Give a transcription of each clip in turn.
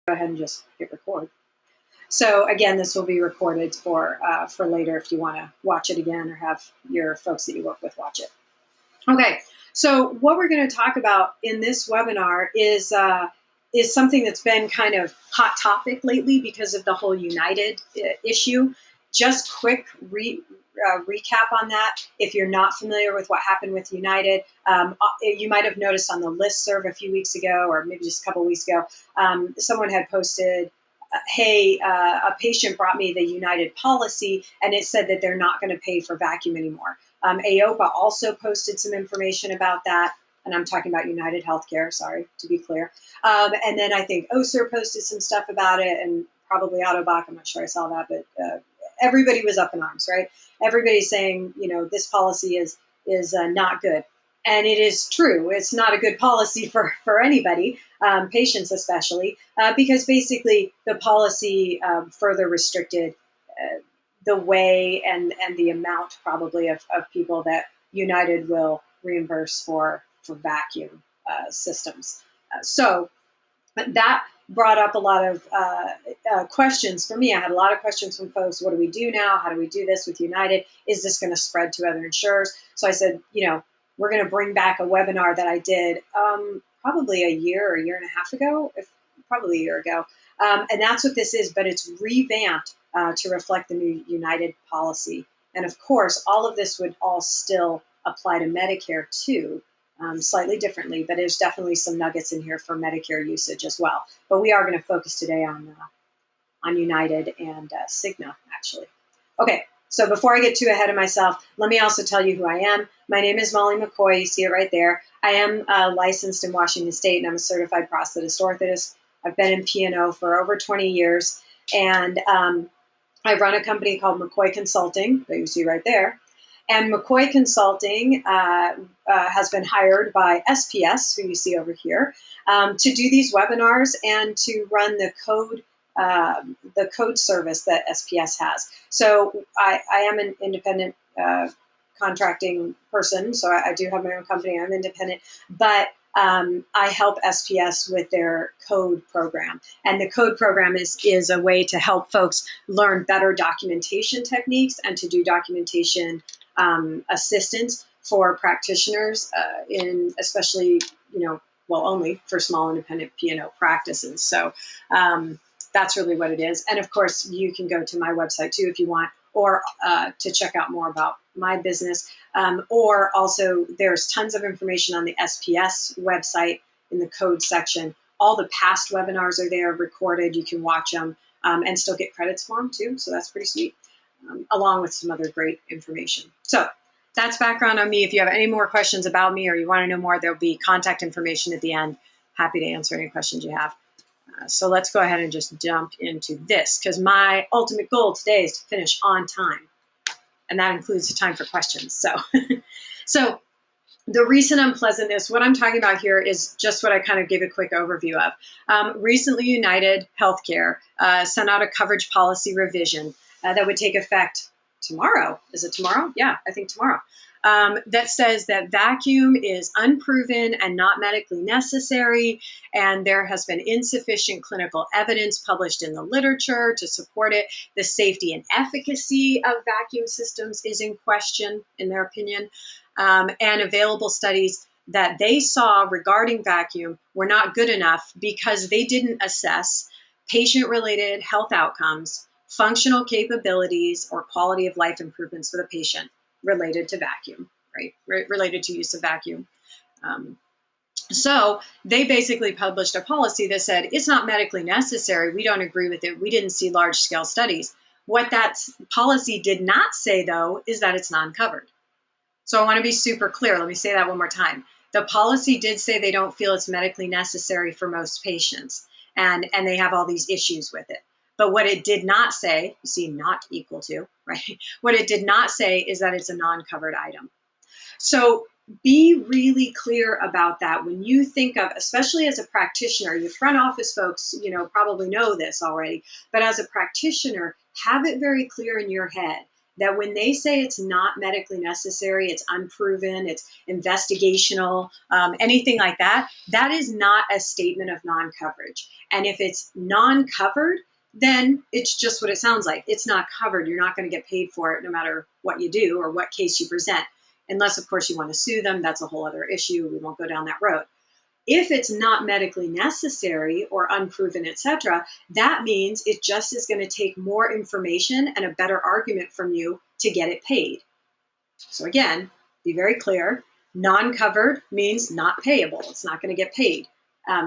Go ahead and just hit record. So again, this will be recorded for later if you want to watch it again or have your folks that you work with watch it. Okay, so what we're going to talk about in this webinar is something that's been kind of hot topic lately because of the whole United issue. Just quick recap on that. If you're not familiar with what happened with United, you might have noticed on the listserv a few weeks ago, or maybe just a couple weeks ago, someone had posted, hey, a patient brought me the United policy, and it said that they're not going to pay for vacuum anymore. AOPA also posted some information about that, and I'm talking about United Healthcare, sorry, to be clear. And then I think OSER posted some stuff about it, and probably Autobach, I'm not sure I saw that, but everybody was up in arms, right? Everybody's saying, you know, this policy is not good. And it is true. It's not a good policy for anybody, patients especially, because basically the policy further restricted the way and the amount probably of people that United will reimburse for vacuum systems. So that brought up a lot of questions for me. I had a lot of questions from folks. What do we do now? How do we do this with United? Is this going to spread to other insurers? So I said, you know, we're going to bring back a webinar that I did probably a year and a half ago, probably a year ago. And that's what this is, but it's revamped to reflect the new United policy. And of course, all of this would all still apply to Medicare too, slightly differently, but there's definitely some nuggets in here for Medicare usage as well. But we are going to focus today on United and Cigna, actually. Okay. So before I get too ahead of myself, let me also tell you who I am. My name is Molly McCoy. You see it right there. I am licensed in Washington State, and I'm a certified prosthetist orthotist. I've been in P&O for over 20 years, and I run a company called McCoy Consulting that you see right there. And McCoy Consulting has been hired by SPS, who you see over here, to do these webinars and to run the code service that SPS has. So I am an independent contracting person, so I do have my own company. I'm independent, but I help SPS with their code program. And the code program is a way to help folks learn better documentation techniques and to do documentation assistance for practitioners in especially, you know, well, only for small independent P&O practices. So that's really what it is. And of course, you can go to my website too if you want, or to check out more about my business. Or also, there's tons of information on the SPS website in the code section. All the past webinars are there recorded. You can watch them and still get credits for them too. So that's pretty sweet, along with some other great information. So that's background on me. If you have any more questions about me or you want to know more, there'll be contact information at the end. Happy to answer any questions you have. So let's go ahead and just jump into this, because my ultimate goal today is to finish on time. And that includes the time for questions. So the recent unpleasantness, what I'm talking about here is just what I kind of gave a quick overview of. Recently, United Healthcare sent out a coverage policy revision that would take effect tomorrow. Is it tomorrow? Yeah, I think tomorrow. That says that vacuum is unproven and not medically necessary, and there has been insufficient clinical evidence published in the literature to support it. The safety and efficacy of vacuum systems is in question, in their opinion, and available studies that they saw regarding vacuum were not good enough because they didn't assess patient-related health outcomes, functional capabilities, or quality of life improvements for the patient related to vacuum, right? Related to use of vacuum. So they basically published a policy that said, it's not medically necessary. We don't agree with it. We didn't see large scale studies. What that policy did not say, though, is that it's non-covered. So I want to be super clear. Let me say that one more time. The policy did say they don't feel it's medically necessary for most patients, and they have all these issues with it. But what it did not say, you see, not equal to, right? What it did not say is that it's a non-covered item. So be really clear about that when you think of, especially as a practitioner, your front office folks, you know, probably know this already, but as a practitioner, have it very clear in your head that when they say it's not medically necessary, it's unproven, it's investigational, anything like that, that is not a statement of non-coverage. And if it's non-covered, then it's just what it sounds like. It's not covered. You're not going to get paid for it no matter what you do or what case you present. Unless, of course, you want to sue them. That's a whole other issue. We won't go down that road. If it's not medically necessary or unproven, etc., that means it just is going to take more information and a better argument from you to get it paid. So again, be very clear. Non-covered means not payable. It's not going to get paid,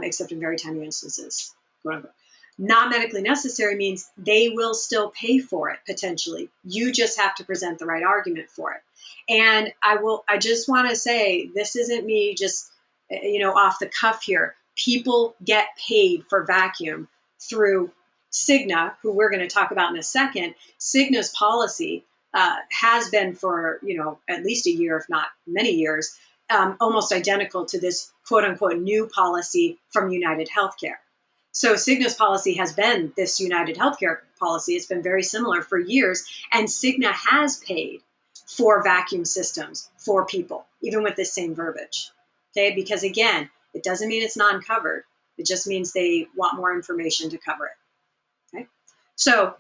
except in very tiny instances. Not medically necessary means they will still pay for it, potentially. You just have to present the right argument for it. And I just want to say, this isn't me just, off the cuff here. People get paid for vacuum through Cigna, who we're going to talk about in a second. Cigna's policy has been for, at least a year, if not many years, almost identical to this quote unquote new policy from United Healthcare. So Cigna's policy has been this United Healthcare policy. It's been very similar for years, and Cigna has paid for vacuum systems for people, even with this same verbiage. Okay, because again, it doesn't mean it's non-covered. It just means they want more information to cover it. Okay, so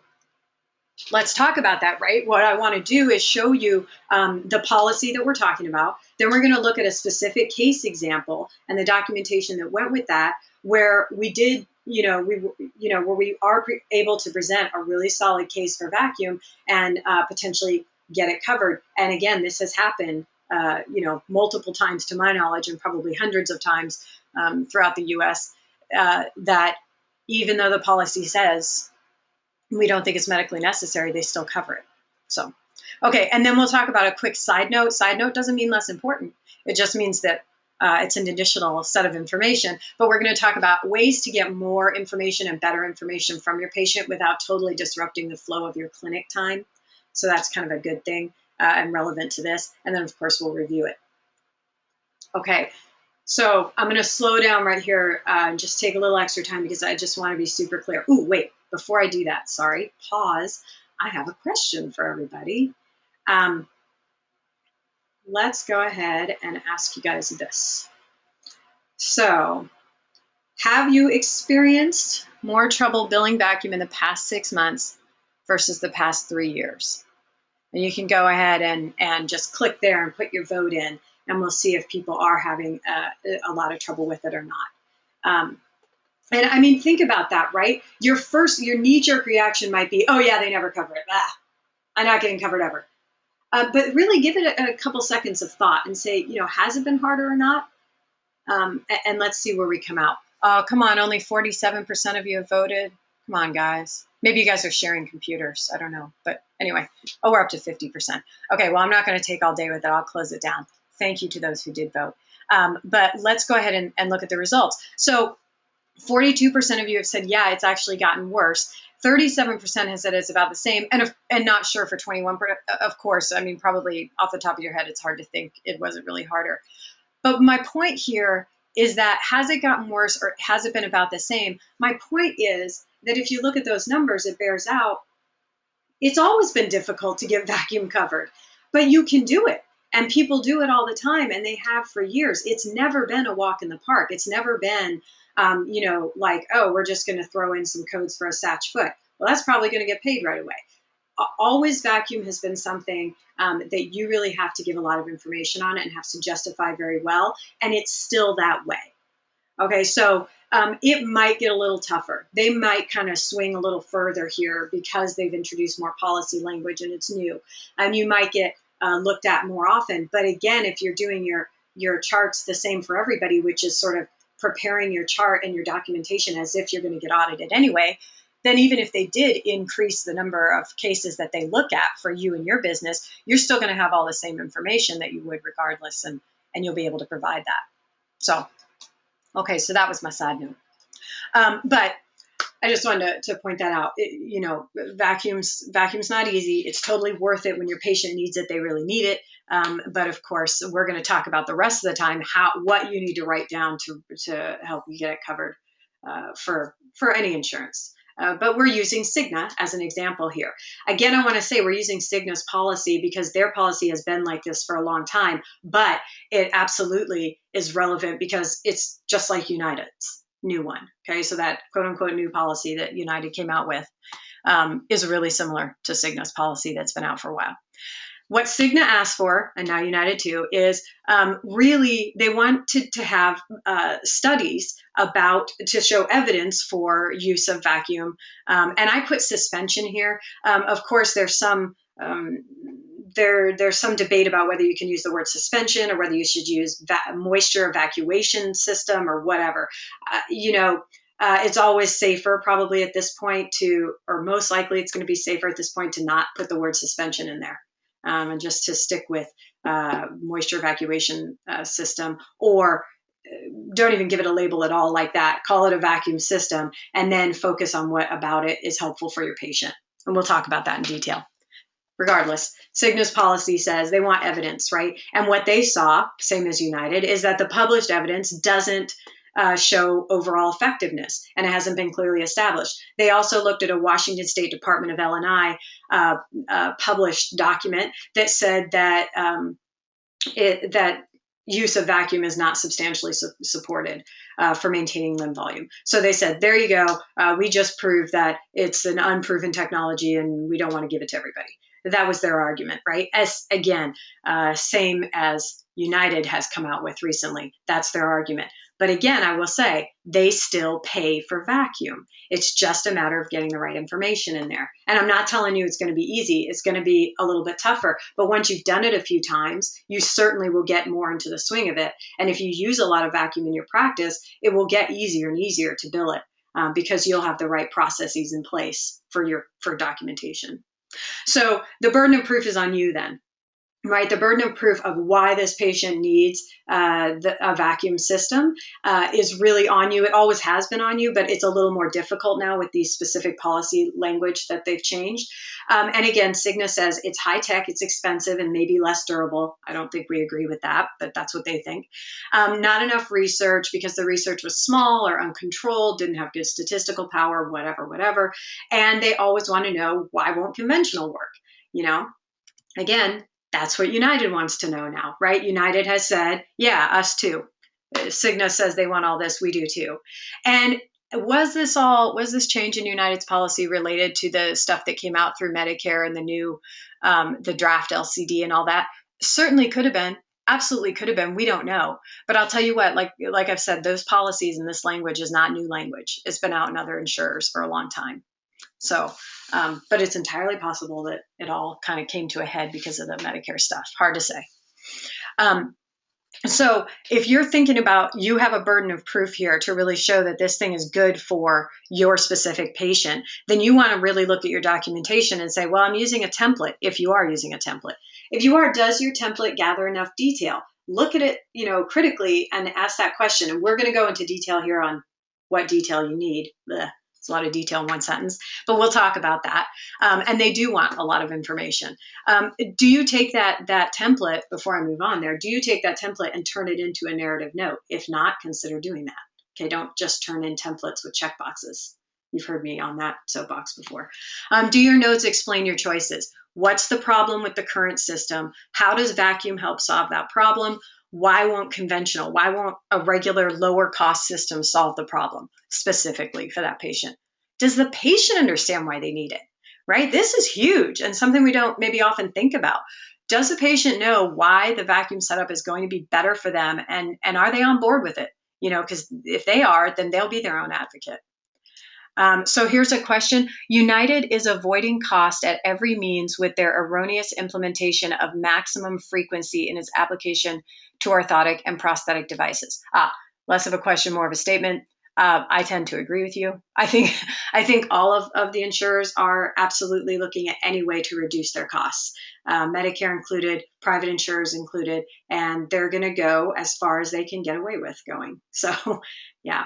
let's talk about that, right? What I want to do is show you the policy that we're talking about. Then we're going to look at a specific case example and the documentation that went with that, where we did, where we are able to present a really solid case for vacuum and potentially get it covered. And again, this has happened, multiple times to my knowledge, and probably hundreds of times throughout the U.S. That even though the policy says we don't think it's medically necessary, they still cover it. So, okay, and then we'll talk about a quick side note. Side note doesn't mean less important. It just means that it's an additional set of information. But we're going to talk about ways to get more information and better information from your patient without totally disrupting the flow of your clinic time. So that's kind of a good thing and relevant to this. And then, of course, we'll review it. Okay, so I'm going to slow down right here and just take a little extra time because I just want to be super clear. Ooh, wait, before I do that, sorry, pause. I have a question for everybody. Let's go ahead and ask you guys this. So, have you experienced more trouble billing vacuum in the past 6 months versus the past 3 years? And you can go ahead and just click there and put your vote in, and we'll see if people are having a lot of trouble with it or not. And I mean, think about that, right? Your knee-jerk reaction might be, oh yeah, they never cover it. I'm not getting covered ever. But really give it a couple seconds of thought and say, has it been harder or not? And let's see where we come out. Oh, come on, only 47% of you have voted. Come on, guys. Maybe you guys are sharing computers. I don't know. But anyway, we're up to 50%. Okay, well, I'm not going to take all day with it. I'll close it down. Thank you to those who did vote. But let's go ahead and look at the results. So 42% of you have said, yeah, it's actually gotten worse. 37% has said it's about the same, and not sure for 21%. Of course, I mean, probably off the top of your head, it's hard to think it wasn't really harder. But my point here is that has it gotten worse or has it been about the same? My point is that if you look at those numbers, it bears out it's always been difficult to get vacuum covered, but you can do it. And people do it all the time, and they have for years. It's never been a walk in the park. It's never been, like, oh, we're just going to throw in some codes for a Satch foot. Well, that's probably going to get paid right away. Always vacuum has been something that you really have to give a lot of information on it and have to justify very well. And it's still that way. Okay, so it might get a little tougher. They might kind of swing a little further here because they've introduced more policy language and it's new. And you might get looked at more often. But again, if you're doing your charts the same for everybody, which is sort of preparing your chart and your documentation as if you're going to get audited anyway, then even if they did increase the number of cases that they look at for you and your business, you're still going to have all the same information that you would regardless, and you'll be able to provide that. So, okay, so that was my side note. But I just wanted to point that out. Vacuum's not easy. It's totally worth it when your patient needs it. They really need it. But of course, we're going to talk about the rest of the time what you need to write down to help you get it covered for any insurance. but we're using Cigna as an example here. Again, I want to say we're using Cigna's policy because their policy has been like this for a long time, but it absolutely is relevant because it's just like United's new one. Okay, so that quote unquote new policy that United came out with is really similar to Cigna's policy that's been out for a while. What Cigna asked for, and now United too, is really they wanted to have studies to show evidence for use of vacuum. And I put suspension here. Of course, there's some there's some debate about whether you can use the word suspension or whether you should use moisture evacuation system or whatever. It's always safer probably at this point or most likely it's going to be safer at this point to not put the word suspension in there. And just to stick with moisture evacuation system, or don't even give it a label at all like that. Call it a vacuum system, and then focus on what about it is helpful for your patient. And we'll talk about that in detail. Regardless, Cigna's policy says they want evidence, right? And what they saw, same as United, is that the published evidence doesn't show overall effectiveness, and it hasn't been clearly established. They also looked at a Washington State Department of L&I published document that said that that use of vacuum is not substantially supported for maintaining limb volume. So they said, there you go. We just proved that it's an unproven technology and we don't want to give it to everybody. That was their argument, right? As again, same as United has come out with recently. That's their argument. But again, I will say they still pay for vacuum. It's just a matter of getting the right information in there. And I'm not telling you it's going to be easy. It's going to be a little bit tougher. But once you've done it a few times, you certainly will get more into the swing of it. And if you use a lot of vacuum in your practice, it will get easier and easier to bill it because you'll have the right processes in place for documentation. So the burden of proof is on you then. Right, the burden of proof of why this patient needs a vacuum system is really on you. It always has been on you, but it's a little more difficult now with these specific policy language that they've changed. And again, Cigna says it's high tech, it's expensive, and maybe less durable. I don't think we agree with that, but that's what they think. Not enough research because the research was small or uncontrolled, didn't have good statistical power, whatever. And they always want to know, why won't conventional work? Again, that's what United wants to know now, right? United has said, yeah, us too. Cigna says they want all this, we do too. And was this change in United's policy related to the stuff that came out through Medicare and the new, the draft LCD and all that? Certainly could have been. Absolutely could have been. We don't know. But I'll tell you what, like I've said, those policies and this language is not new language. It's been out in other insurers for a long time. So, but it's entirely possible that it all kind of came to a head because of the Medicare stuff. Hard to say. So if you're thinking about, you have a burden of proof here to really show that this thing is good for your specific patient, then you want to really look at your documentation and say, well, I'm using a template. If you are using a template, if you are, does your template gather enough detail? Look at it, critically and ask that question. And we're going to go into detail here on what detail you need. It's a lot of detail in one sentence, but we'll talk about that. And they do want a lot of information. Do you take that template, before I move on there, do you take that template and turn it into a narrative note? If not, consider doing that. Okay, don't just turn in templates with checkboxes. You've heard me on that soapbox before. Do your notes explain your choices? What's the problem with the current system? How does vacuum help solve that problem? Why won't a regular lower cost system solve the problem specifically for that patient? Does the patient understand why they need it, right? This is huge and something we don't maybe often think about. Does the patient know why the vacuum setup is going to be better for them? And are they on board with it? Because if they are, then they'll be their own advocate. So here's a question. United is avoiding cost at every means with their erroneous implementation of maximum frequency in its application to orthotic and prosthetic devices. Less of a question, more of a statement. I tend to agree with you. I think all of the insurers are absolutely looking at any way to reduce their costs, Medicare included, private insurers included, and they're going to go as far as they can get away with going. So, yeah.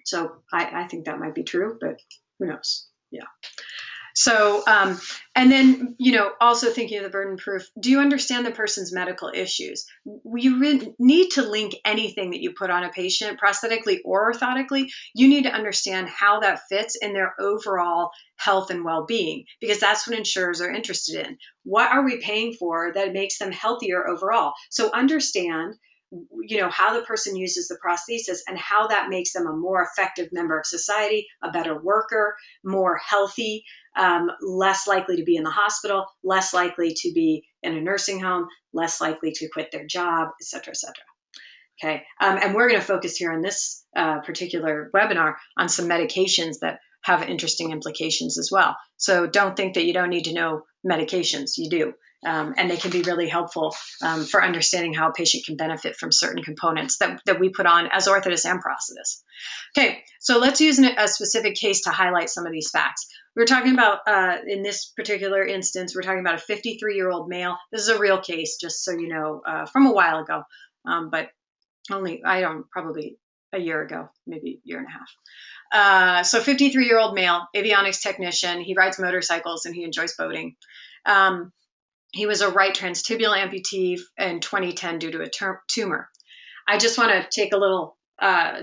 So I think that might be true, but who knows? Yeah. So, and then, also thinking of the burden proof, do you understand the person's medical issues? You really need to link anything that you put on a patient, prosthetically or orthotically. You need to understand how that fits in their overall health and well-being, because that's what insurers are interested in. What are we paying for that makes them healthier overall? So understand how the person uses the prosthesis and how that makes them a more effective member of society, a better worker, more healthy, less likely to be in the hospital, less likely to be in a nursing home, less likely to quit their job, et cetera, et cetera. Okay. And we're going to focus here in this particular webinar on some medications that have interesting implications as well. So don't think that you don't need to know medications. You do. And they can be really helpful for understanding how a patient can benefit from certain components that we put on as orthotists and prosthetists. Okay, so let's use a specific case to highlight some of these facts. We're talking about, in this particular instance, we're talking about a 53-year-old male. This is a real case, just so you know, from a while ago, but probably a year ago, maybe a year and a half. So 53-year-old male, avionics technician. He rides motorcycles and he enjoys boating. He was a right transtibial amputee in 2010 due to a tumor. I just want to take a little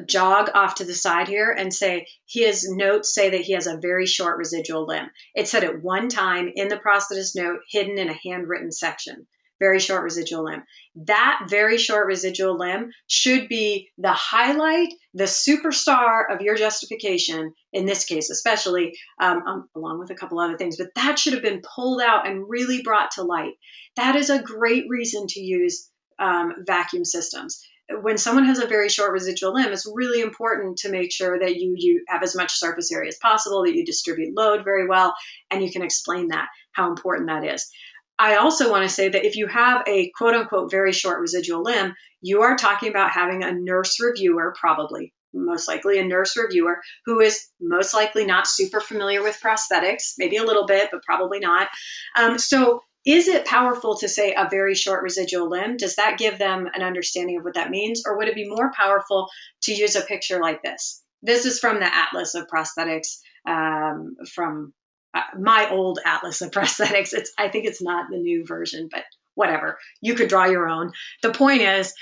jog off to the side here and say his notes say that he has a very short residual limb. It said at one time in the prosthetist note, hidden in a handwritten section, very short residual limb. That very short residual limb should be the highlight, the superstar of your justification, in this case especially, along with a couple other things, but that should have been pulled out and really brought to light. That is a great reason to use vacuum systems. When someone has a very short residual limb, it's really important to make sure that you have as much surface area as possible, that you distribute load very well, and you can explain that, how important that is. I also want to say that if you have a quote unquote very short residual limb, you are talking about having a nurse reviewer, probably, most likely a nurse reviewer, who is most likely not super familiar with prosthetics, maybe a little bit, but probably not. So is it powerful to say a very short residual limb? Does that give them an understanding of what that means? Or would it be more powerful to use a picture like this? This is from the Atlas of Prosthetics, from my old Atlas of Prosthetics. I think it's not the new version, but whatever. You could draw your own. The point is,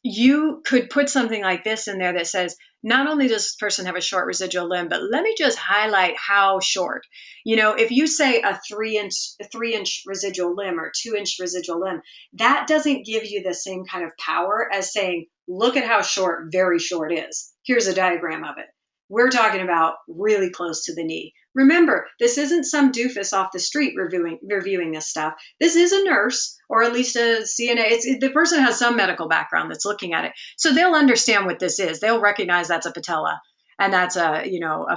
you could put something like this in there that says, not only does this person have a short residual limb, but let me just highlight how short. If you say a 3-inch residual limb or 2-inch residual limb, that doesn't give you the same kind of power as saying, look at how short very short is. Here's a diagram of it. We're talking about really close to the knee. Remember, this isn't some doofus off the street reviewing this stuff. This is a nurse, or at least a CNA. The person has some medical background that's looking at it. So they'll understand what this is. They'll recognize that's a patella and that's a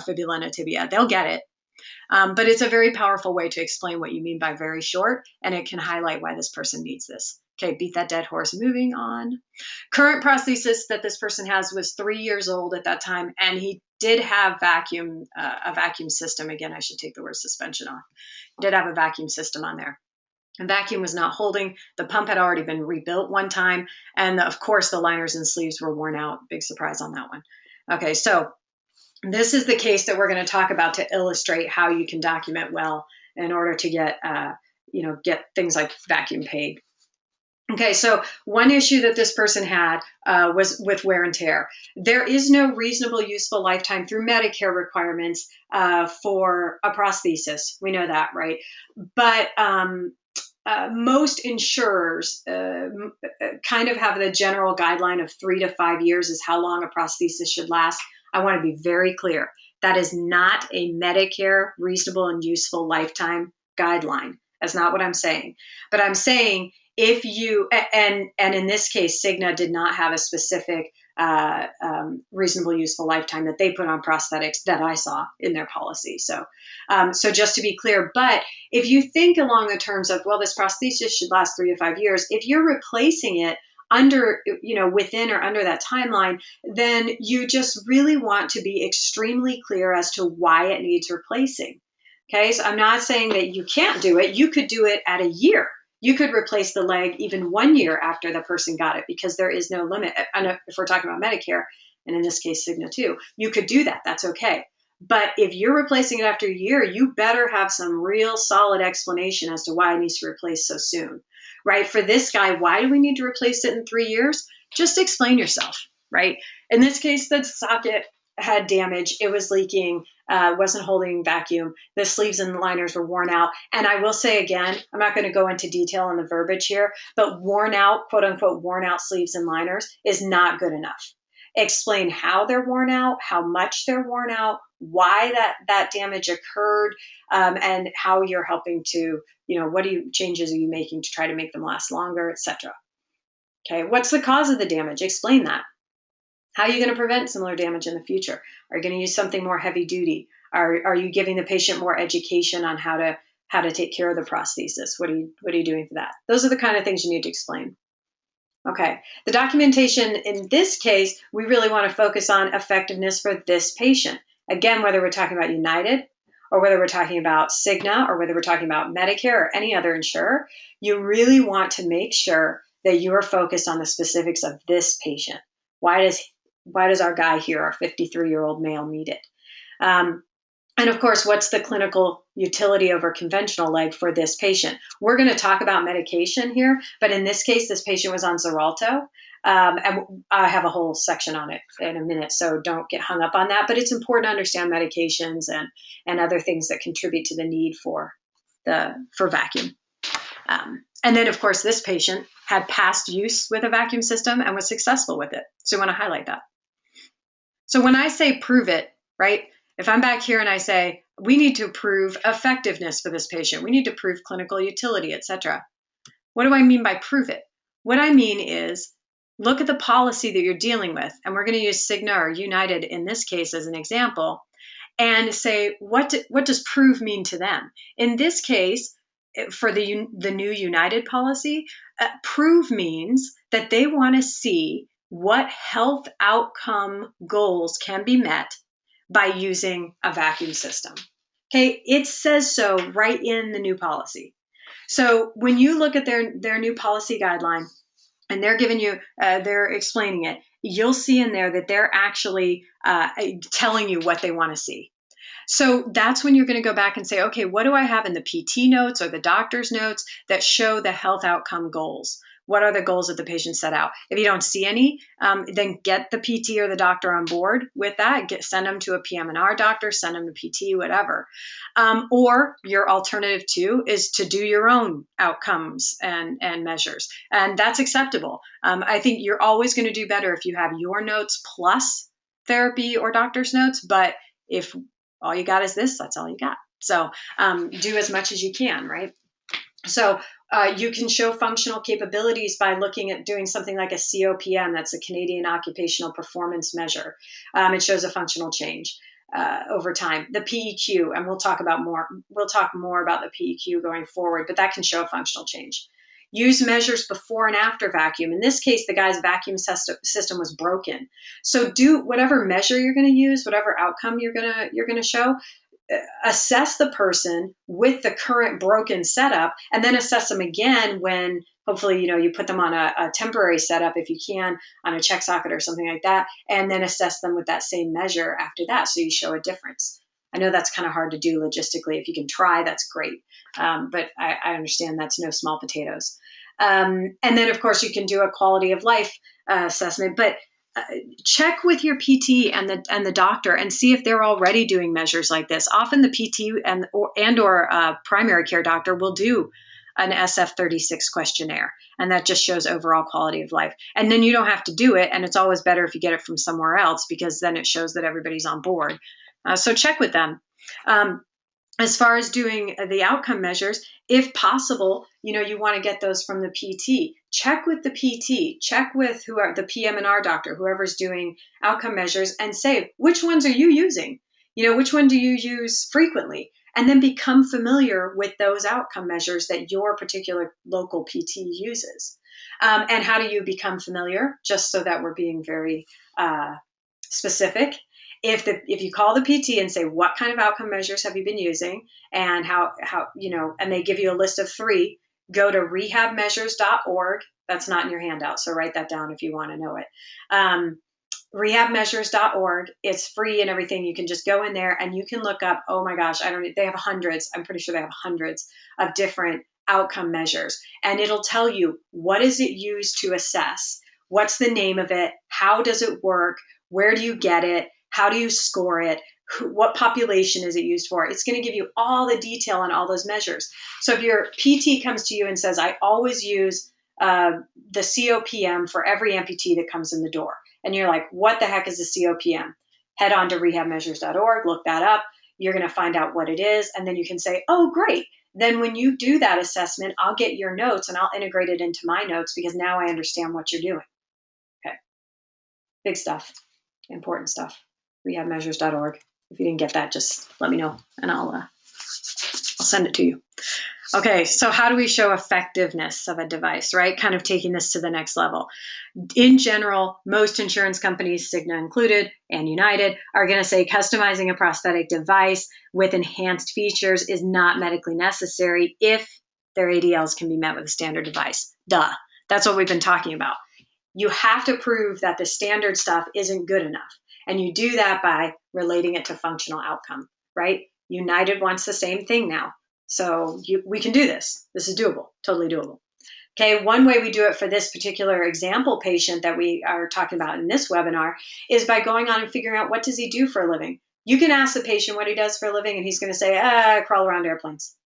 fibula and a tibia. They'll get it. But it's a very powerful way to explain what you mean by very short, and it can highlight why this person needs this. Okay, beat that dead horse. Moving on. Current prosthesis that this person has was 3 years old at that time, and he did have a vacuum system. Again, I should take the word suspension off. He did have a vacuum system on there. The vacuum was not holding. The pump had already been rebuilt one time, and of course the liners and sleeves were worn out. Big surprise on that one. Okay, so this is the case that we're going to talk about to illustrate how you can document well in order to get things like vacuum paid. Okay, so one issue that this person had was with wear and tear. There is no reasonable useful lifetime through Medicare requirements for a prosthesis. We know that, right? But most insurers kind of have the general guideline of 3 to 5 years is how long a prosthesis should last. I want to be very clear. That is not a Medicare reasonable and useful lifetime guideline. That's not what I'm saying. But I'm saying if you, and in this case, Cigna did not have a specific reasonable useful lifetime that they put on prosthetics that I saw in their policy. So just to be clear, but if you think along the terms of, well, this prosthesis should last 3 to 5 years, if you're replacing it within or under that timeline, then you just really want to be extremely clear as to why it needs replacing. Okay, so I'm not saying that you can't do it. You could do it at a year. You could replace the leg even 1 year after the person got it because there is no limit. I know if we're talking about Medicare, and in this case, Cigna too, you could do that. That's okay. But if you're replacing it after a year, you better have some real solid explanation as to why it needs to replace so soon, right? For this guy, why do we need to replace it in 3 years? Just explain yourself, right? In this case, the socket had damage. It was leaking, wasn't holding vacuum. The sleeves and liners were worn out. And I will say again, I'm not going to go into detail on the verbiage here, but worn out, quote unquote, worn out sleeves and liners is not good enough. Explain how they're worn out, how much they're worn out, why that damage occurred, and how you're helping to, what changes are you making to try to make them last longer, etc. Okay, what's the cause of the damage? Explain that. How are you going to prevent similar damage in the future? Are you going to use something more heavy duty? Are you giving the patient more education on how to take care of the prosthesis? What are you doing for that? Those are the kind of things you need to explain. Okay, the documentation in this case, we really want to focus on effectiveness for this patient. Again, whether we're talking about United or whether we're talking about Cigna or whether we're talking about Medicare or any other insurer, you really want to make sure that you are focused on the specifics of this patient. Why does our guy here, our 53-year-old male, need it? And of course, what's the clinical utility over conventional leg for this patient? We're going to talk about medication here, but in this case, this patient was on Xarelto. And I have a whole section on it in a minute, so don't get hung up on that. But it's important to understand medications and other things that contribute to the need for vacuum. And then, of course, this patient had past use with a vacuum system and was successful with it. So we want to highlight that. So when I say prove it, right? If I'm back here and I say, we need to prove effectiveness for this patient, we need to prove clinical utility, etc. What do I mean by prove it? What I mean is look at the policy that you're dealing with, and we're going to use Cigna or United in this case as an example, and say, what does prove mean to them? In this case, for the new United policy, prove means that they want to see what health outcome goals can be met by using a vacuum system. Okay, it says so right in the new policy. So when you look at their new policy guideline and they're giving you, they're explaining it, you'll see in there that they're actually telling you what they want to see. So that's when you're going to go back and say, okay, what do I have in the PT notes or the doctor's notes that show the health outcome goals? What are the goals that the patient set out? If you don't see any, then get the PT or the doctor on board with that. Send them to a PM&R doctor, send them to PT, whatever. Or your alternative two is to do your own outcomes and measures. And that's acceptable. I think you're always going to do better if you have your notes plus therapy or doctor's notes. But if all you got is this, that's all you got. So do as much as you can, right? So you can show functional capabilities by looking at doing something like a COPM, that's a Canadian Occupational Performance Measure. It shows a functional change over time. The PEQ, and we'll talk more about the PEQ going forward, but that can show a functional change. Use measures before and after vacuum. In this case, the guy's vacuum system was broken. So do whatever measure you're going to use, whatever outcome you're going to show, assess the person with the current broken setup, and then assess them again when hopefully you put them on a temporary setup if you can, on a check socket or something like that, and then assess them with that same measure after that, so you show a difference. I know that's kind of hard to do logistically. If you can try, that's great. But I understand that's no small potatoes. And then, of course, you can do a quality of life assessment. But check with your PT and the doctor and see if they're already doing measures like this. Often the PT or primary care doctor will do an SF-36 questionnaire, and that just shows overall quality of life. And then you don't have to do it, and it's always better if you get it from somewhere else, because then it shows that everybody's on board. So check with them. As far as doing the outcome measures, if possible, you want to get those from the PT. Check with the PT, check with the PM&R doctor, whoever's doing outcome measures, and say, which ones are you using? Which one do you use frequently? And then become familiar with those outcome measures that your particular local PT uses. And how do you become familiar? Just so that we're being very specific. If you call the PT and say, what kind of outcome measures have you been using, and how and they give you a list of 3, go to rehabmeasures.org. That's not in your handout, so write that down if you want to know it. rehabmeasures.org. It's free and everything. You can just go in there and you can look up, oh my gosh, they have hundreds. I'm pretty sure they have hundreds of different outcome measures. And it'll tell you, what is it used to assess? What's the name of it? How does it work? Where do you get it? How do you score it? What population is it used for? It's going to give you all the detail on all those measures. So if your PT comes to you and says, I always use the COPM for every amputee that comes in the door, and you're like, what the heck is a COPM? Head on to rehabmeasures.org, look that up. You're going to find out what it is. And then you can say, oh, great. Then when you do that assessment, I'll get your notes and I'll integrate it into my notes because now I understand what you're doing. Okay. Big stuff. Important stuff. Rehabmeasures.org. If you didn't get that, just let me know and I'll send it to you. Okay, so how do we show effectiveness of a device, right? Kind of taking this to the next level. In general, most insurance companies, Cigna included and United, are going to say customizing a prosthetic device with enhanced features is not medically necessary if their ADLs can be met with a standard device. Duh. That's what we've been talking about. You have to prove that the standard stuff isn't good enough. And you do that by relating it to functional outcome, right? United wants the same thing now. So we can do this. This is doable, totally doable. Okay, one way we do it for this particular example patient that we are talking about in this webinar is by going on and figuring out, what does he do for a living? You can ask the patient what he does for a living and he's going to say, I crawl around airplanes.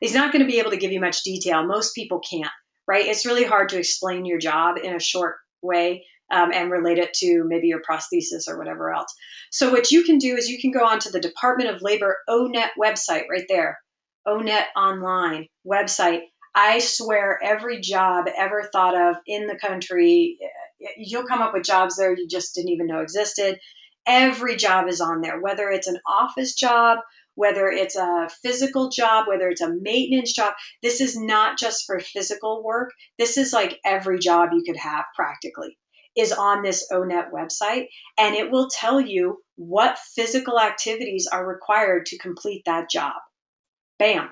He's not going to be able to give you much detail. Most people can't, right? It's really hard to explain your job in a short way and relate it to maybe your prosthesis or whatever else. So what you can do is you can go onto the Department of Labor ONET website right there. ONET online website. I swear every job ever thought of in the country, you'll come up with jobs there you just didn't even know existed. Every job is on there, whether it's an office job, whether it's a physical job, whether it's a maintenance job. This is not just for physical work. This is like every job you could have practically is on this ONET website, and it will tell you what physical activities are required to complete that job. Bam,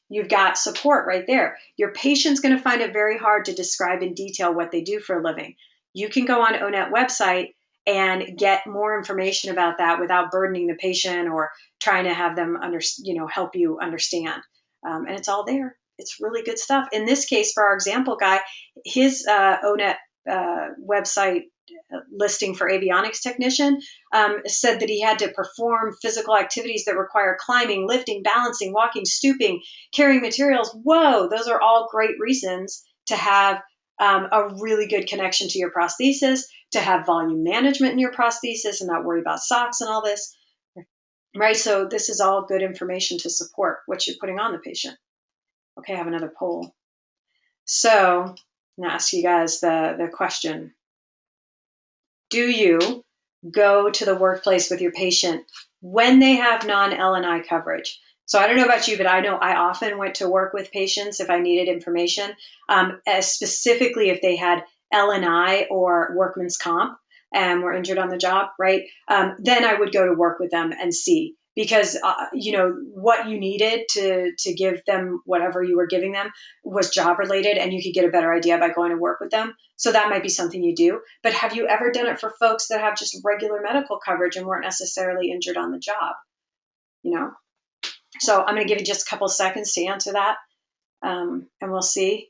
you've got support right there. Your patient's going to find it very hard to describe in detail what they do for a living. You can go on ONET website and get more information about that without burdening the patient or trying to have them help you understand. And it's all there. It's really good stuff. In this case, for our example guy, his ONET website listing for avionics technician said that he had to perform physical activities that require climbing, lifting, balancing, walking, stooping, carrying materials. Whoa, those are all great reasons to have a really good connection to your prosthesis, to have volume management in your prosthesis and not worry about socks and all this, right? So this is all good information to support what you're putting on the patient. Okay, I have another poll. So I'm going to ask you guys the question. Do you go to the workplace with your patient when they have non-L&I coverage? So I don't know about you, but I know I often went to work with patients if I needed information, specifically if they had L&I or workman's comp and were injured on the job, right? Then I would go to work with them and see, because what you needed to give them whatever you were giving them was job related, and you could get a better idea by going to work with them. So that might be something you do. But have you ever done it for folks that have just regular medical coverage and weren't necessarily injured on the job? So I'm going to give you just a couple seconds to answer that, and we'll see.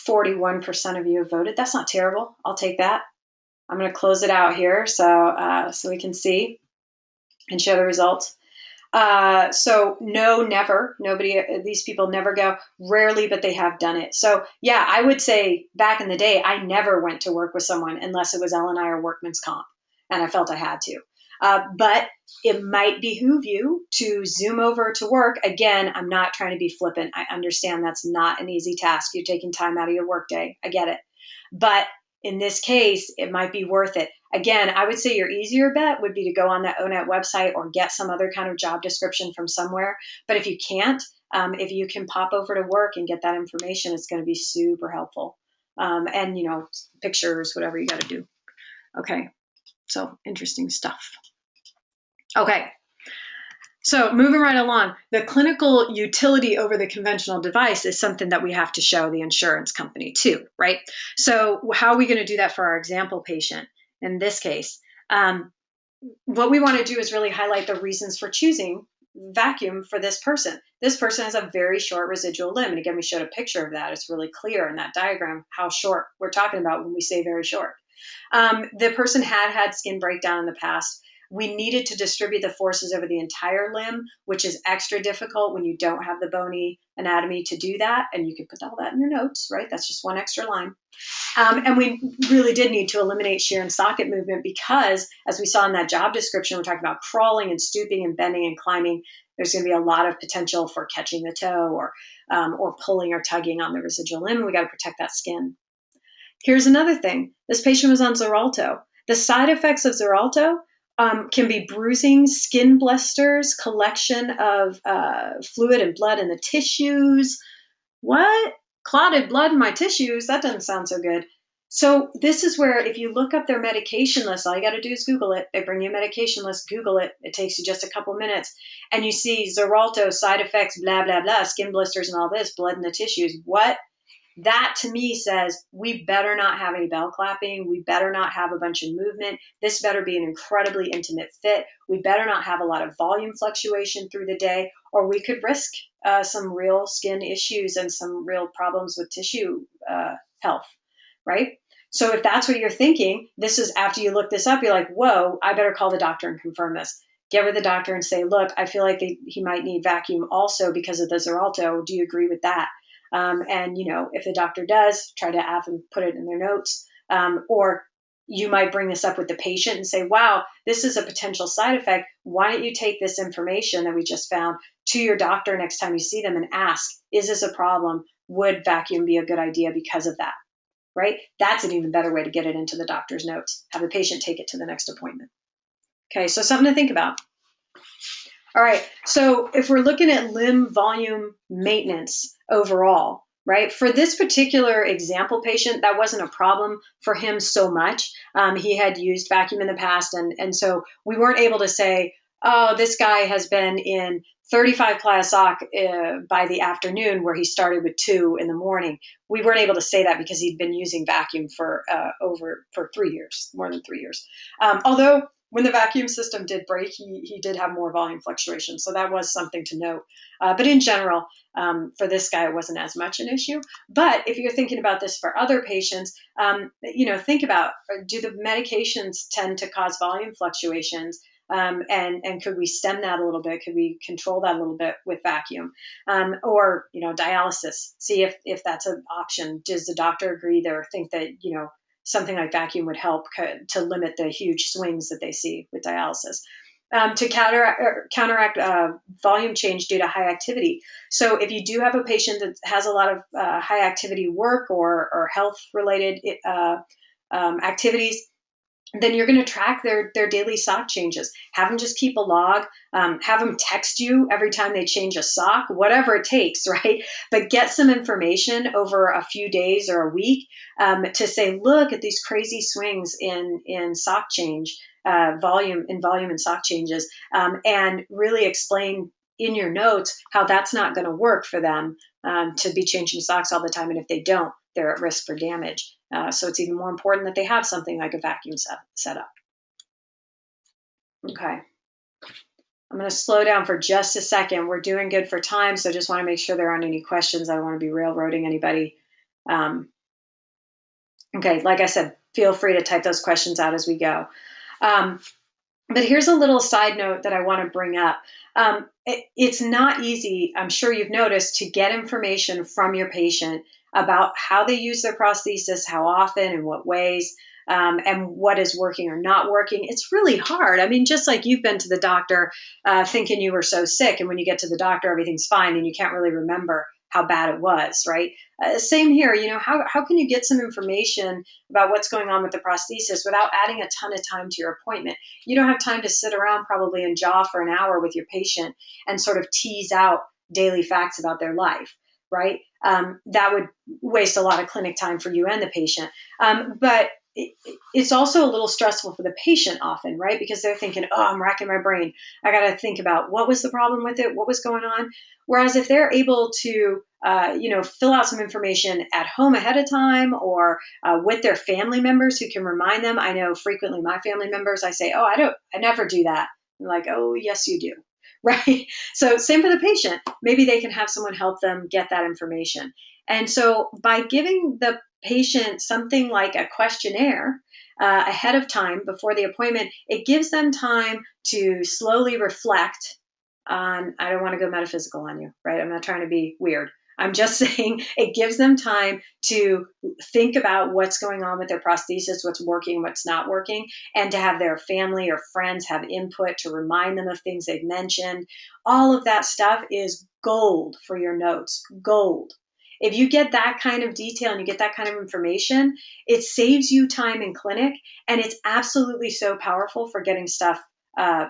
41% of you have voted. That's not terrible. I'll take that. I'm going to close it out here so we can see and show the results. So no, never. Nobody, these people never go. Rarely, but they have done it. So yeah, I would say back in the day, I never went to work with someone unless it was L&I or workman's comp, and I felt I had to. But it might behoove you to zoom over to work. Again, I'm not trying to be flippant. I understand that's not an easy task. You're taking time out of your workday. I get it. But in this case, it might be worth it. Again, I would say your easier bet would be to go on that ONET website or get some other kind of job description from somewhere. But if you can't, if you can pop over to work and get that information, it's going to be super helpful. And, pictures, whatever you got to do. Okay. So interesting stuff. Okay. So moving right along, the clinical utility over the conventional device is something that we have to show the insurance company too, right? So how are we going to do that for our example patient? In this case, What we want to do is really highlight the reasons for choosing vacuum for this person. This person has a very short residual limb. And again, we showed a picture of that. It's really clear in that diagram how short we're talking about when we say very short. The person had skin breakdown in the past. We needed to distribute the forces over the entire limb, which is extra difficult when you don't have the bony anatomy to do that. And you can put all that in your notes, right? That's just one extra line. And we really did need to eliminate shear and socket movement because, as we saw in that job description, we're talking about crawling and stooping and bending and climbing. There's going to be a lot of potential for catching the toe or pulling or tugging on the residual limb. We got to protect that skin. Here's another thing. This patient was on Xarelto. The side effects of Xarelto can be bruising, skin blisters, collection of fluid and blood in the tissues. What? Clotted blood in my tissues? That doesn't sound so good. So this is where if you look up their medication list, all you got to do is Google it. They bring you a medication list, Google it. It takes you just a couple minutes. And you see Xarelto, side effects, blah, blah, blah, skin blisters and all this, blood in the tissues. What? That to me says we better not have any bell clapping. We better not have a bunch of movement. This better be an incredibly intimate fit. We better not have a lot of volume fluctuation through the day, or we could risk some real skin issues and some real problems with tissue health, right? So if that's what you're thinking, this is after you look this up, you're like, whoa, I better call the doctor and confirm this. Get with the doctor and say, look, I feel like he might need vacuum also because of the Xarelto. Do you agree with that? And, if the doctor does, try to have them put it in their notes. Or you might bring this up with the patient and say, wow, this is a potential side effect. Why don't you take this information that we just found to your doctor next time you see them and ask, is this a problem? Would vacuum be a good idea because of that? Right? That's an even better way to get it into the doctor's notes. Have the patient take it to the next appointment. Okay, so something to think about. All right, so if we're looking at limb volume maintenance overall, right, for this particular example patient, that wasn't a problem for him so much. He had used vacuum in the past, and so we weren't able to say, oh, this guy has been in 35 ply sock by the afternoon where he started with 2 in the morning. We weren't able to say that because he'd been using vacuum for 3 years, more than 3 years. Although when the vacuum system did break, he did have more volume fluctuation. So that was something to note. But in general, for this guy, it wasn't as much an issue. But if you're thinking about this for other patients, think about, do the medications tend to cause volume fluctuations? And could we stem that a little bit? Could we control that a little bit with vacuum? Or dialysis, see if that's an option. Does the doctor agree there or think that, something like vacuum would help to limit the huge swings that they see with dialysis? To counteract volume change due to high activity. So if you do have a patient that has a lot of high activity work or health related activities, then you're going to track their daily sock changes. Have them just keep a log. Have them text you every time they change a sock, whatever it takes, right? But get some information over a few days or a week to say, look at these crazy swings in sock change, volume and sock changes, and really explain in your notes how that's not going to work for them to be changing socks all the time. And if they don't, they're at risk for damage. So it's even more important that they have something like a vacuum set up. Okay. I'm going to slow down for just a second. We're doing good for time, so just want to make sure there aren't any questions. I don't want to be railroading anybody. Okay, like I said, feel free to type those questions out as we go. But here's a little side note that I want to bring up. It's not easy, I'm sure you've noticed, to get information from your patient about how they use their prosthesis, how often, in what ways, and what is working or not working. It's really hard. I mean, just like you've been to the doctor thinking you were so sick, and when you get to the doctor, everything's fine, and you can't really remember how bad it was, right? Same here, how can you get some information about what's going on with the prosthesis without adding a ton of time to your appointment? You don't have time to sit around probably and jaw for an hour with your patient and sort of tease out daily facts about their life, right? That would waste a lot of clinic time for you and the patient. But it's also a little stressful for the patient often, right? Because they're thinking, oh, I'm racking my brain. I got to think about what was the problem with it, what was going on. Whereas if they're able to fill out some information at home ahead of time, or with their family members who can remind them. I know frequently my family members, I say, oh, I never do that. They're like, oh, yes, you do. Right. So same for the patient. Maybe they can have someone help them get that information. And so by giving the patient something like a questionnaire ahead of time before the appointment, it gives them time to slowly reflect on, I don't want to go metaphysical on you, right? I'm not trying to be weird. I'm just saying it gives them time to think about what's going on with their prosthesis, what's working, what's not working, and to have their family or friends have input to remind them of things they've mentioned. All of that stuff is gold for your notes, gold. If you get that kind of detail and you get that kind of information, it saves you time in clinic, and it's absolutely so powerful for getting stuff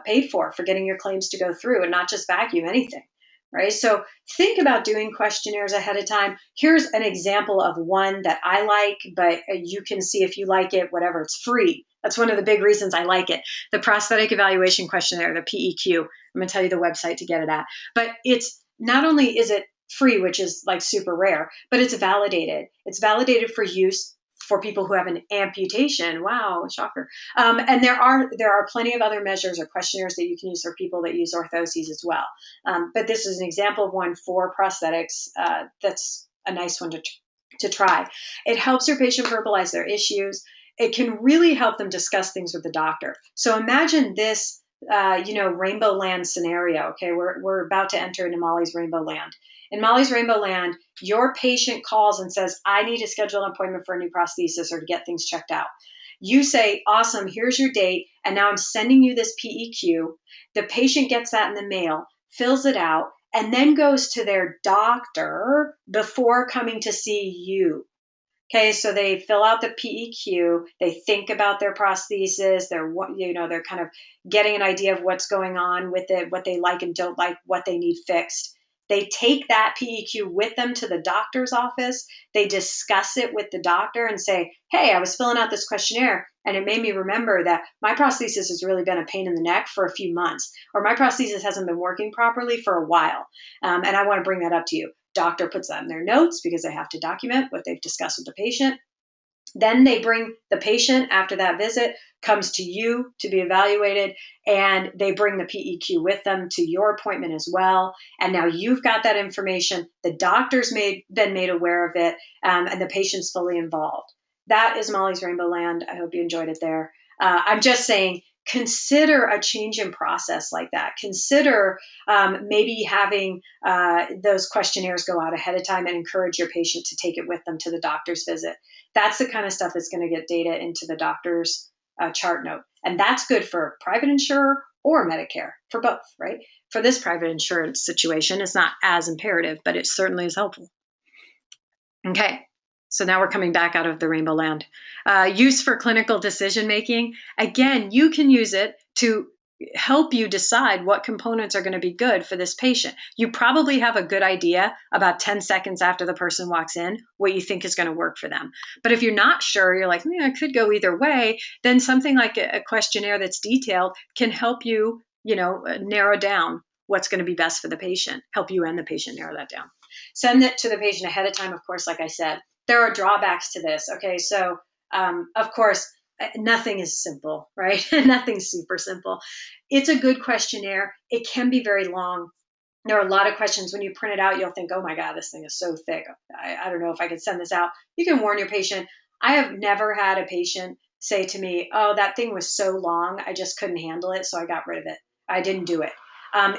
paid for getting your claims to go through and not just vacuum anything. Right? So think about doing questionnaires ahead of time. Here's an example of one that I like, but you can see if you like it, whatever. It's free. That's one of the big reasons I like it. The Prosthetic Evaluation Questionnaire, the PEQ. I'm going to tell you the website to get it at. But it's not only is it free, which is like super rare, but it's validated. It's validated for use for people who have an amputation. Wow, shocker. And there are plenty of other measures or questionnaires that you can use for people that use orthoses as well. But this is an example of one for prosthetics that's a nice one to try. It helps your patient verbalize their issues. It can really help them discuss things with the doctor. So imagine this, Rainbow Land scenario. Okay, we're about to enter into Molly's Rainbow Land. In Molly's Rainbow Land, your patient calls and says, I need to schedule an appointment for a new prosthesis or to get things checked out. You say, awesome, here's your date, and now I'm sending you this PEQ. The patient gets that in the mail, fills it out, and then goes to their doctor before coming to see you. Okay, so they fill out the PEQ, they think about their prosthesis, they're kind of getting an idea of what's going on with it, what they like and don't like, what they need fixed. They take that PEQ with them to the doctor's office. They discuss it with the doctor and say, hey, I was filling out this questionnaire and it made me remember that my prosthesis has really been a pain in the neck for a few months, or my prosthesis hasn't been working properly for a while. And I want to bring that up to you. Doctor puts that in their notes because they have to document what they've discussed with the patient. Then they bring the patient after that visit, comes to you to be evaluated, and they bring the PEQ with them to your appointment as well. And now you've got that information. The doctor's been made aware of it, and the patient's fully involved. That is Molly's Rainbow Land. I hope you enjoyed it there. I'm just saying, consider a change in process like that. Consider maybe having those questionnaires go out ahead of time and encourage your patient to take it with them to the doctor's visit. That's the kind of stuff that's going to get data into the doctor's chart note. And that's good for private insurer or Medicare, for both, right? For this private insurance situation, it's not as imperative, but it certainly is helpful. Okay. So now we're coming back out of the Rainbow Land. Use for clinical decision-making. Again, you can use it to help you decide what components are going to be good for this patient. You probably have a good idea about 10 seconds after the person walks in, what you think is going to work for them. But if you're not sure, you're like, I could go either way, then something like a questionnaire that's detailed can help you, narrow down what's going to be best for the patient, help you and the patient narrow that down. Send it to the patient ahead of time, of course, like I said. There are drawbacks to this. Okay, so of course, nothing is simple, right? Nothing's super simple. It's a good questionnaire. It can be very long. There are a lot of questions. When you print it out, you'll think, oh my God, this thing is so thick. I don't know if I could send this out. You can warn your patient. I have never had a patient say to me, oh, that thing was so long, I just couldn't handle it, so I got rid of it. I didn't do it.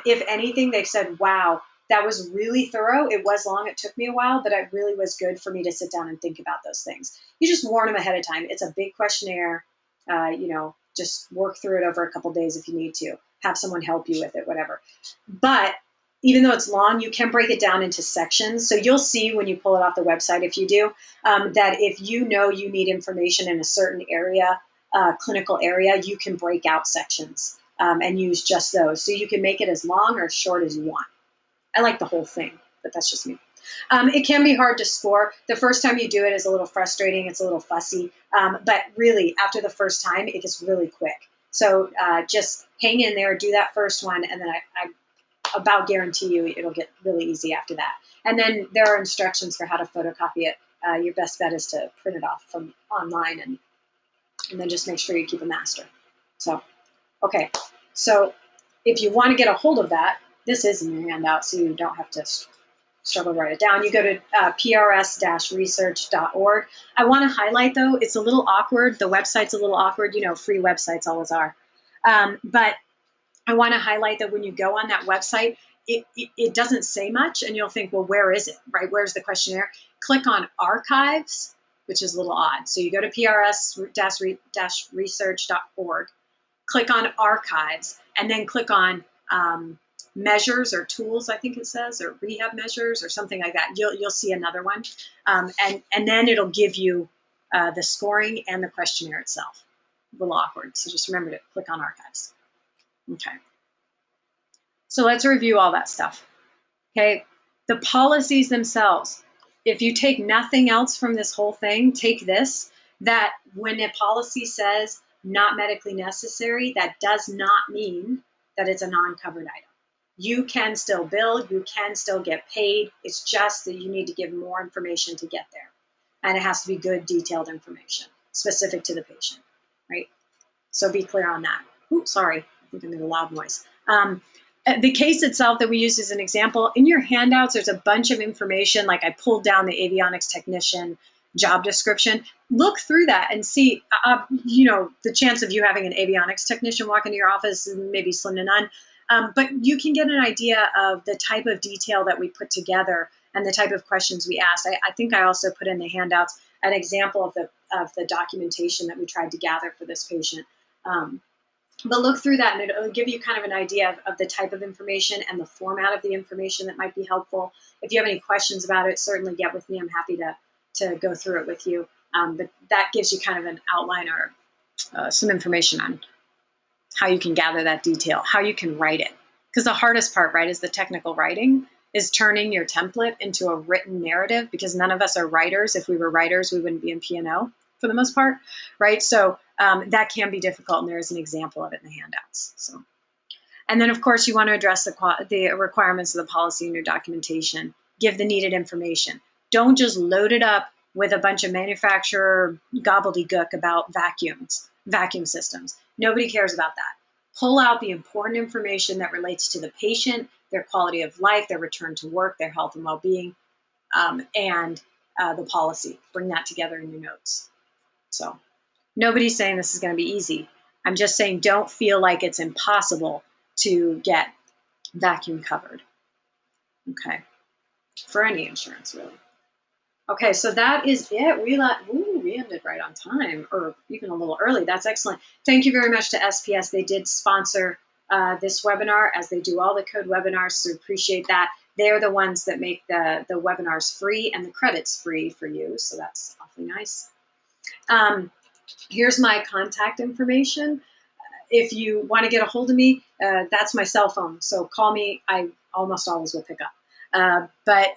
If anything, they've said, wow, that was really thorough. It was long. It took me a while, but it really was good for me to sit down and think about those things. You just warn them ahead of time. It's a big questionnaire. Just work through it over a couple days if you need to. Have someone help you with it, whatever. But even though it's long, you can break it down into sections. So you'll see when you pull it off the website, if you do, that if you need information in a certain area, clinical area, you can break out sections and use just those. So you can make it as long or as short as you want. I like the whole thing, but that's just me. It can be hard to score. The first time you do it is a little frustrating. It's a little fussy. But really, after the first time, it gets really quick. So just hang in there, do that first one, and then about guarantee you it'll get really easy after that. And then there are instructions for how to photocopy it. Your best bet is to print it off from online and then just make sure you keep a master. So, okay. So if you want to get a hold of that, this is in your handout, so you don't have to struggle to write it down. You go to PRS-research.org. I want to highlight, though, it's a little awkward. The website's a little awkward. You know, free websites always are. But I want to highlight that when you go on that website, it doesn't say much, and you'll think, well, where is it, right? Where's the questionnaire? Click on Archives, which is a little odd. So you go to PRS-research.org, click on Archives, and then click on Measures or Tools, I think it says, or Rehab Measures or something like that. You'll see another one, and then it'll give you the scoring and the questionnaire itself. A little awkward, so just remember to click on Archives. Okay. So let's review all that stuff. Okay. The policies themselves. If you take nothing else from this whole thing, take this, that when a policy says not medically necessary, that does not mean that it's a non-covered item. You can still bill, you can still get paid. It's just that you need to give more information to get there. And it has to be good, detailed information, specific to the patient, right? So be clear on that. Oops, sorry, I think I made a loud noise. The case itself that we use as an example, in your handouts, there's a bunch of information, like I pulled down the avionics technician job description. Look through that and see, the chance of you having an avionics technician walk into your office is maybe slim to none. But you can get an idea of the type of detail that we put together and the type of questions we asked. I think I also put in the handouts an example of the documentation that we tried to gather for this patient. But look through that, and it'll give you kind of an idea of the type of information and the format of the information that might be helpful. If you have any questions about it, certainly get with me. I'm happy to go through it with you. But that gives you kind of an outline or some information on how you can gather that detail, how you can write it. Because the hardest part, right, is the technical writing, is turning your template into a written narrative, because none of us are writers. If we were writers, we wouldn't be in P&O for the most part, right? So that can be difficult, and there is an example of it in the handouts. So, and then, of course, you want to address the requirements of the policy in your documentation. Give the needed information. Don't just load it up with a bunch of manufacturer gobbledygook about vacuum systems. Nobody cares about that. Pull out the important information that relates to the patient, their quality of life, their return to work, their health and well-being, and the policy. Bring that together in your notes. So nobody's saying this is going to be easy. I'm just saying don't feel like it's impossible to get vacuum covered. Okay. For any insurance, really. Okay, so that is it. We ended right on time, or even a little early. That's excellent. Thank you very much to SPS. They did sponsor this webinar, as they do all the code webinars, so appreciate that. They're the ones that make the webinars free and the credits free for you, so that's awfully nice. Here's my contact information. If you want to get a hold of me, that's my cell phone, so call me. I almost always will pick up. But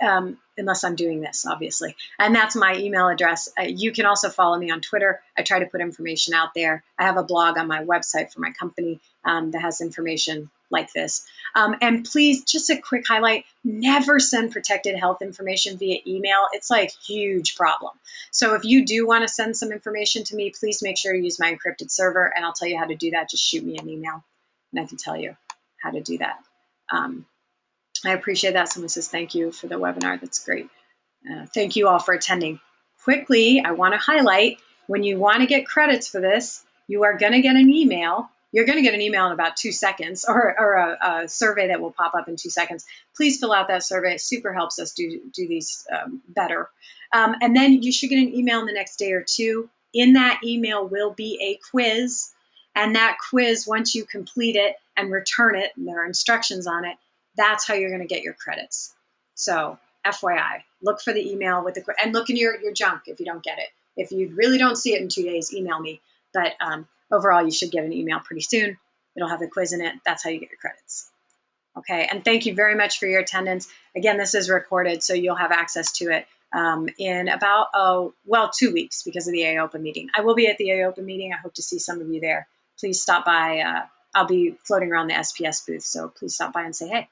unless I'm doing this, obviously. And that's my email address. You can also follow me on Twitter. I try to put information out there. I have a blog on my website for my company that has information like this. And please, just a quick highlight, never send protected health information via email. It's like a huge problem. So if you do want to send some information to me, please make sure you use my encrypted server, and I'll tell you how to do that. Just shoot me an email, and I can tell you how to do that. I appreciate that. Someone says, thank you for the webinar. That's great. Thank you all for attending. Quickly, I want to highlight, when you want to get credits for this, you are going to get an email. You're going to get an email in about 2 seconds, or a survey that will pop up in 2 seconds. Please fill out that survey. It super helps us do these better. And then you should get an email in the next day or two. In that email will be a quiz. And that quiz, once you complete it and return it, and there are instructions on it, that's how you're going to get your credits. So FYI, look for the email with and look in your junk if you don't get it. If you really don't see it in 2 days, email me. But overall, you should get an email pretty soon. It'll have the quiz in it. That's how you get your credits. Okay, and thank you very much for your attendance. Again, this is recorded, so you'll have access to it in about, 2 weeks because of the AOPA meeting. I will be at the AOPA meeting. I hope to see some of you there. Please stop by. I'll be floating around the SPS booth, so please stop by and say hey.